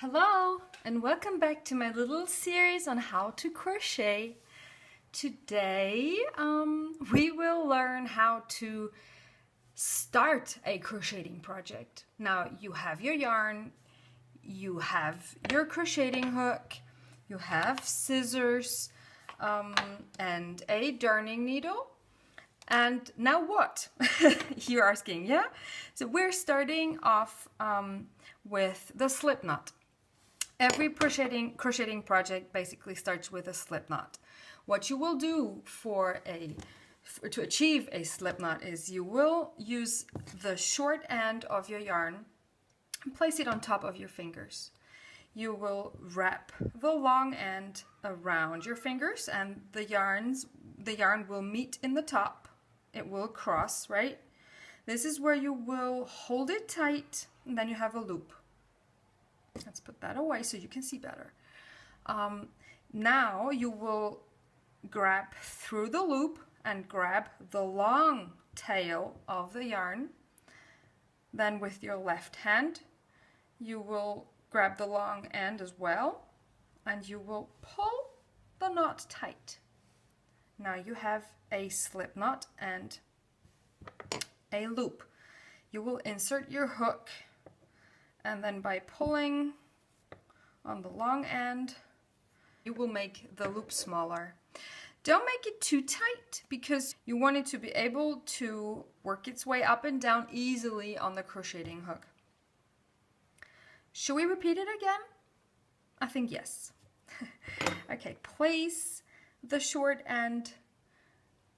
Hello and welcome back to my little series on how to crochet. Today we will learn how to start a crocheting project. Now you have your yarn, you have your crocheting hook, you have scissors and a darning needle. And now what? You're asking, yeah? So we're starting off with the slip knot. Every crocheting project basically starts with a slip knot. What you will do to achieve a slip knot is you will use the short end of your yarn and place it on top of your fingers. You will wrap the long end around your fingers and the yarn will meet in the top. It will cross, right? This is where you will hold it tight and then you have a loop. Let's put that away so you can see better. Now you will grab through the loop and grab the long tail of the yarn. Then with your left hand, you will grab the long end as well and you will pull the knot tight. Now you have a slip knot and a loop. You will insert your hook and then by pulling on the long end, you will make the loop smaller. Don't make it too tight because you want it to be able to work its way up and down easily on the crocheting hook. Should we repeat it again? I think yes. Okay, place the short end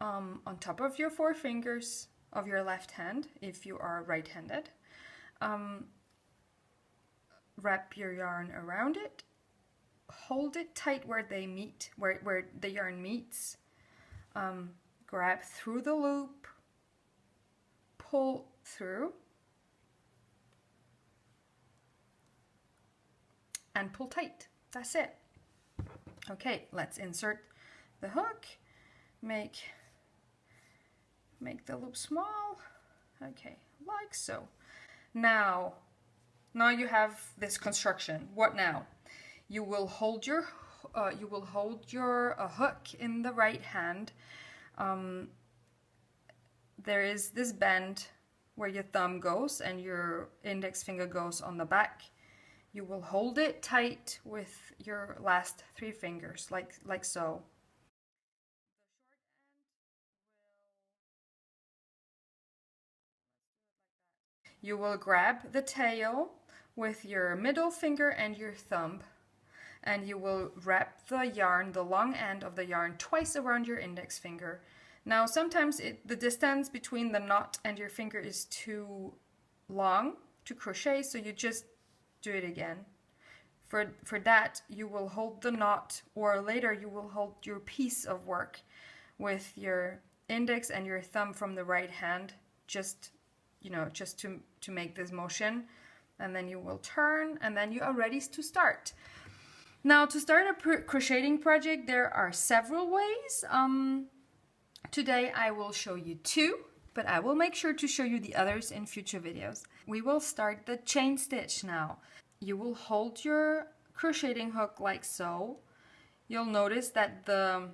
on top of your four fingers of your left hand if you are right-handed. Wrap your yarn around it, hold it tight where they meet, where the yarn meets, grab through the loop, pull through, and pull tight. That's it. Okay, let's insert the hook, make the loop small, okay, like so. Now you have this construction. What now? You will hold your hook in the right hand. There is this bend where your thumb goes and your index finger goes on the back. You will hold it tight with your last three fingers, like so. You will grab the tail with your middle finger and your thumb, and you will wrap the yarn, the long end of the yarn, twice around your index finger. Now sometimes the distance between the knot and your finger is too long to crochet, so you just do it again. For that, you will hold the knot, or later you will hold your piece of work with your index and your thumb from the right hand, just to make this motion. And then you will turn and then you are ready to start. Now to start a crocheting project, there are several ways. Today I will show you two, but I will make sure to show you the others in future videos. We will start the chain stitch now. You will hold your crocheting hook like so. You'll notice that the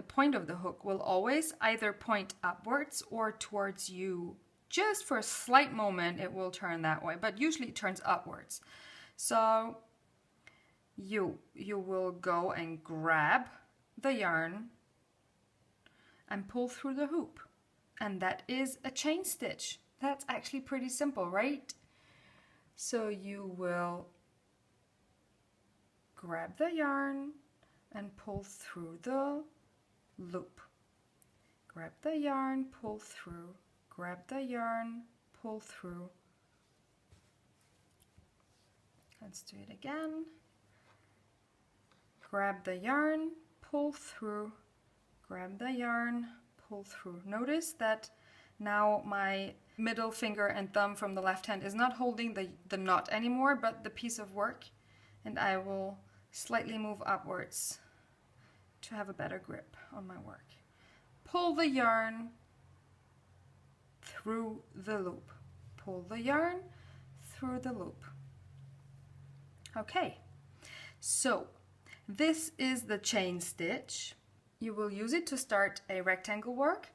point of the hook will always either point upwards or towards you. Just for a slight moment it will turn that way, but usually it turns upwards. So you will go and grab the yarn and pull through the hoop. And that is a chain stitch. That's actually pretty simple, right? So you will grab the yarn and pull through the loop. Grab the yarn, pull through. Grab the yarn, pull through. Let's do it again. Grab the yarn, pull through. Grab the yarn, pull through. Notice that now my middle finger and thumb from the left hand is not holding the knot anymore, but the piece of work. And I will slightly move upwards to have a better grip on my work. Pull the yarn through the loop. Pull the yarn through the loop. Okay, so this is the chain stitch. You will use it to start a rectangle work.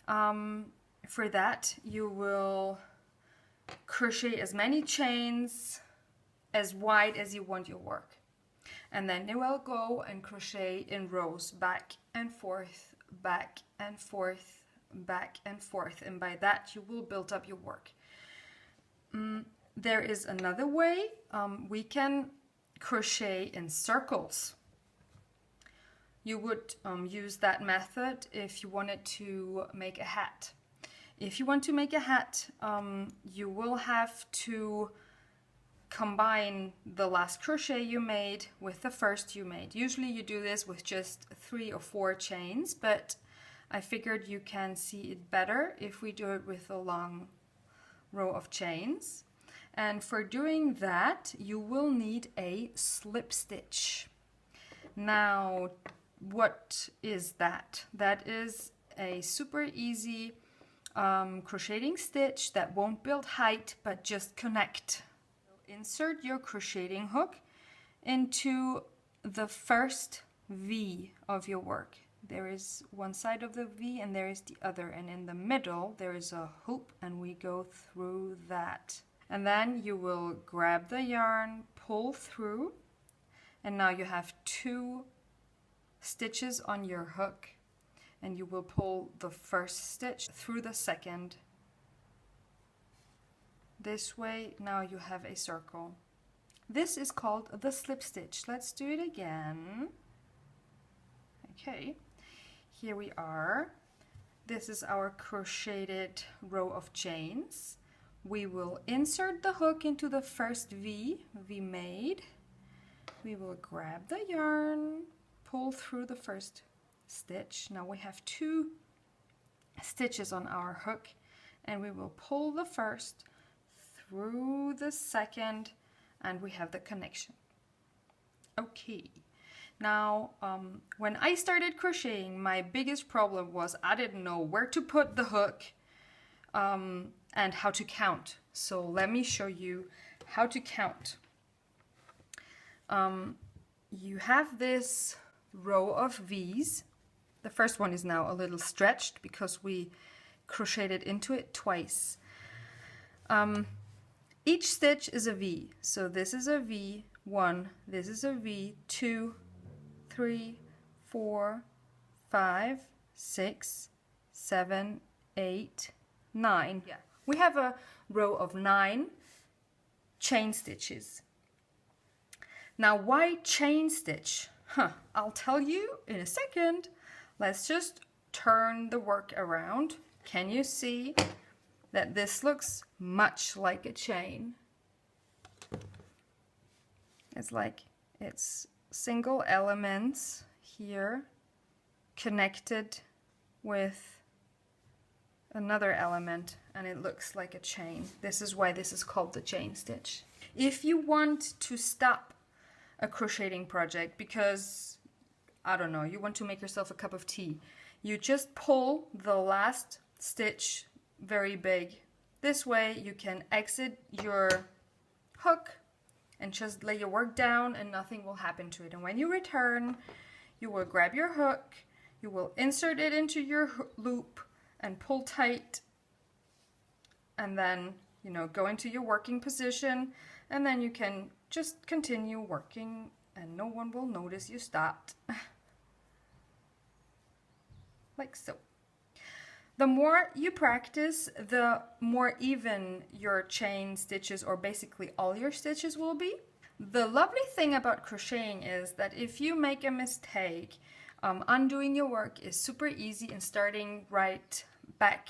For that, you will crochet as many chains as wide as you want your work. And then you will go and crochet in rows back and forth, back and forth, back and forth. And by that, you will build up your work. There is another way. We can crochet in circles. You would use that method if you wanted to make a hat. If you want to make a hat, you will have to combine the last crochet you made with the first you made. Usually you do this with just 3 or 4 chains, but I figured you can see it better if we do it with a long row of chains. And for doing that, you will need a slip stitch. Now, what is that? That is a super easy crocheting stitch that won't build height but just connect. Insert your crocheting hook into the first V of your work. There is one side of the V and there is the other, and in the middle there is a hoop and we go through that. And then you will grab the yarn, pull through, and now you have 2 stitches on your hook, and you will pull the first stitch through the second. This way, now you have a circle. This is called the slip stitch. Let's do it again. Okay, here we are. This is our crocheted row of chains. We will insert the hook into the first V we made. We will grab the yarn, pull through the first stitch. Now we have 2 stitches on our hook, and we will pull the first through the second, and we have the connection. Okay, now when I started crocheting, my biggest problem was I didn't know where to put the hook and how to count. So let me show you how to count. You have this row of V's. The first one is now a little stretched because we crocheted into it twice. Each stitch is a V. So this is a V1, this is a V2, 3, 4, 5, 6, 7, 8, 9. Yeah. We have a row of 9 chain stitches. Now, why chain stitch? I'll tell you in a second. Let's just turn the work around. Can you see that this looks much like a chain? It's like it's single elements here connected with another element, and it looks like a chain. This is why this is called the chain stitch. If you want to stop a crocheting project because, I don't know, you want to make yourself a cup of tea, you just pull the last stitch very big. This way you can exit your hook and just lay your work down and nothing will happen to it. And when you return, you will grab your hook, you will insert it into your loop and pull tight, and then, you know, go into your working position, and then you can just continue working and no one will notice you stopped. Like so. The more you practice, the more even your chain stitches, or basically all your stitches, will be. The lovely thing about crocheting is that if you make a mistake, undoing your work is super easy, and starting right back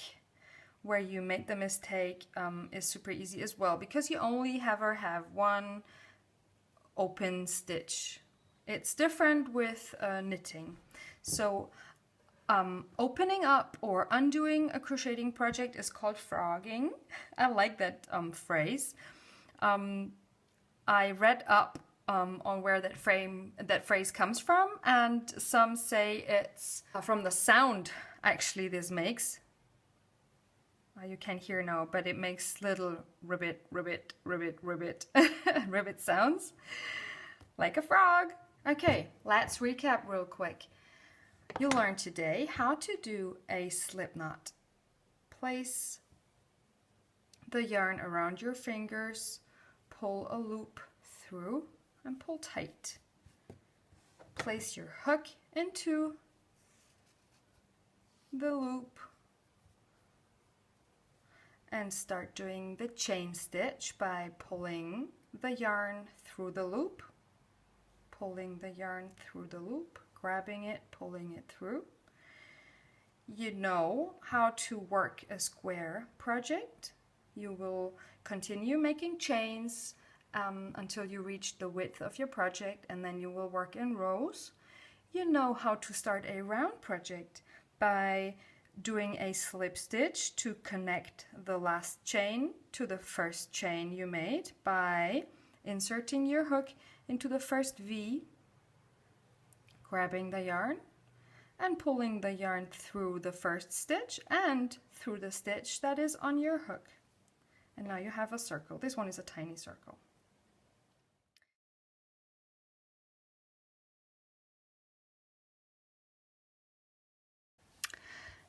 where you made the mistake is super easy as well, because you only ever have one open stitch. It's different with knitting. So opening up or undoing a crocheting project is called frogging. I like that phrase. I read up on where that phrase comes from, and some say it's from the sound actually this makes. You can't hear now, but it makes little ribbit, ribbit, ribbit, ribbit, ribbit sounds like a frog. Okay, let's recap real quick. You learned today how to do a slip knot. Place the yarn around your fingers, pull a loop through and pull tight. Place your hook into the loop and start doing the chain stitch by pulling the yarn through the loop, pulling the yarn through the loop, grabbing it, pulling it through. You know how to work a square project. You will continue making chains until you reach the width of your project, and then you will work in rows. You know how to start a round project by doing a slip stitch to connect the last chain to the first chain you made by inserting your hook into the first V, grabbing the yarn and pulling the yarn through the first stitch and through the stitch that is on your hook. And now you have a circle. This one is a tiny circle.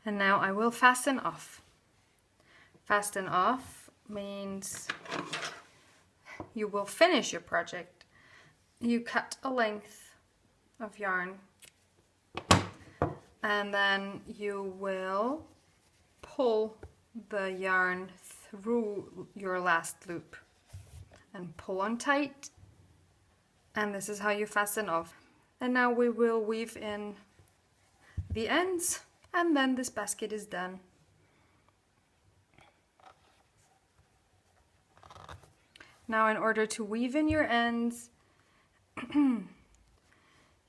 And now I will fasten off. Fasten off means you will finish your project. You cut a length of yarn and then you will pull the yarn through your last loop and pull on tight, and this is how you fasten off. And now we will weave in the ends, and then this basket is done. Now in order to weave in your ends,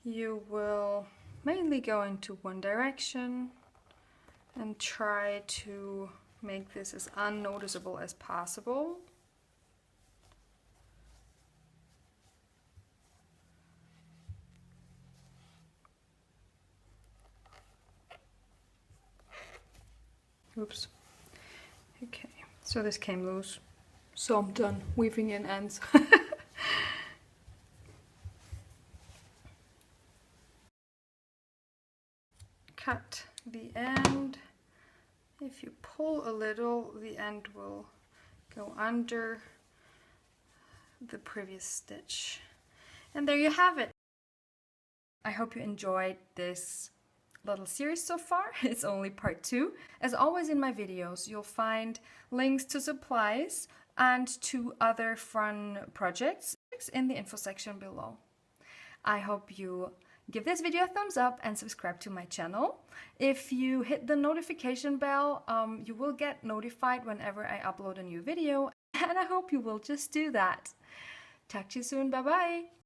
you will mainly go into one direction and try to make this as unnoticeable as possible. Oops. Okay, so this came loose. So I'm done weaving in ends. Cut the end. If you pull a little, the end will go under the previous stitch. And there you have it. I hope you enjoyed this little series so far. It's only part 2. As always in my videos, you'll find links to supplies and to other fun projects in the info section below. I hope you give this video a thumbs up and subscribe to my channel. If you hit the notification bell, you will get notified whenever I upload a new video, and I hope you will just do that. Talk to you soon. Bye bye.